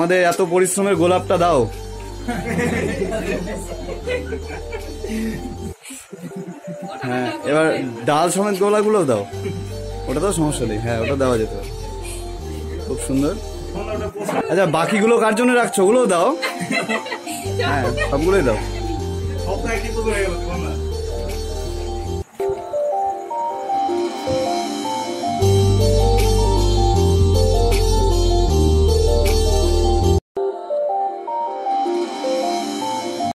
আমাদের এত পরিশ্রমের গোলাপটা দাও। হ্যাঁ, এবার ডাল সমেত গোলাপগুলো দাও। ওটা তো সমস্যা নেই, হ্যাঁ ওটা দেওয়া যেত। খুব সুন্দর। আচ্ছা, বাকিগুলো কার জন্য রাখছো? ওগুলোও দাও। হ্যাঁ, সবগুলোই দাও।